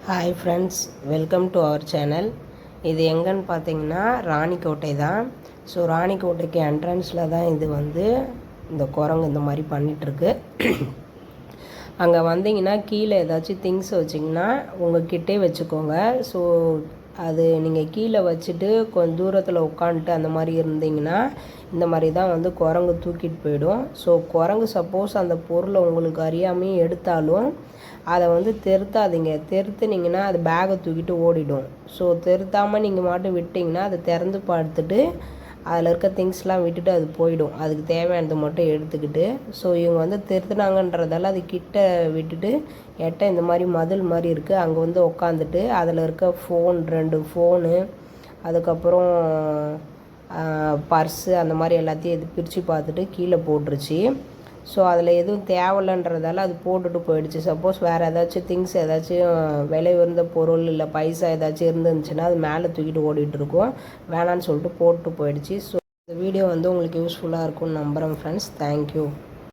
Hi friends, welcome to our channel. இது எங்கன்னு பார்த்தீங்கன்னா ராணிக்கோட்டை தான். ஸோ ராணிக்கோட்டைக்கு என்ட்ரன்ஸில் தான் இது இந்த குரங்கு இந்த மாதிரி பண்ணிகிட்ருக்கு. அங்கே வந்தீங்கன்னா கீழே ஏதாச்சும் திங்ஸ் வச்சிங்கன்னா உங்கள் கிட்டே வச்சுக்கோங்க. ஸோ அது நீங்கள் கீழே வச்சுட்டு கொஞ்சம் தூரத்தில் உட்காந்துட்டு அந்த மாதிரி இருந்தீங்கன்னா இந்த மாதிரி தான் குரங்கு தூக்கிட்டு போயிடும். ஸோ குரங்கு சப்போஸ் அந்த பொருளை உங்களுக்கு அறியாமையும் எடுத்தாலும் அதை தெருத்தாதீங்க. தெருத்துனீங்கன்னா அது பேகை தூக்கிட்டு ஓடிடும். ஸோ தெருத்தாமல் நீங்கள் மட்டும் விட்டிங்கன்னா அதை திறந்து பார்த்துட்டு அதில் இருக்க திங்ஸ்லாம் விட்டுட்டு அது போயிடும். அதுக்கு தேவையானது மட்டும் எடுத்துக்கிட்டு. ஸோ இவங்க தெருத்துனாங்கன்றதால அது கிட்ட விட்டுட்டு இந்த மாதிரி மதில் மாதிரி இருக்குது அங்கே உட்காந்துட்டு அதில் இருக்க ஃபோன் 2 ஃபோனு, அதுக்கப்புறம் பர்ஸு அந்த மாதிரி எல்லாத்தையும் இது பிரித்து பார்த்துட்டு கீழே போட்டுருச்சு. ஸோ அதில் எதுவும் தேவையில்லைன்றதால அது போட்டுட்டு போயிடுச்சு. சப்போஸ் வேறு ஏதாச்சும் திங்ஸ் ஏதாச்சும் விலை உயர்ந்த பொருள் இல்லை பைசா ஏதாச்சும் இருந்துச்சுன்னா அது மேலே தூக்கிட்டு ஓடிட்டுருக்கோம். வேணான்னு சொல்லிட்டு போட்டு போயிடுச்சு. ஸோ இந்த வீடியோ உங்களுக்கு யூஸ்ஃபுல்லாக இருக்கும்னு நம்புகிறேன் ஃப்ரெண்ட்ஸ். தேங்க்யூ.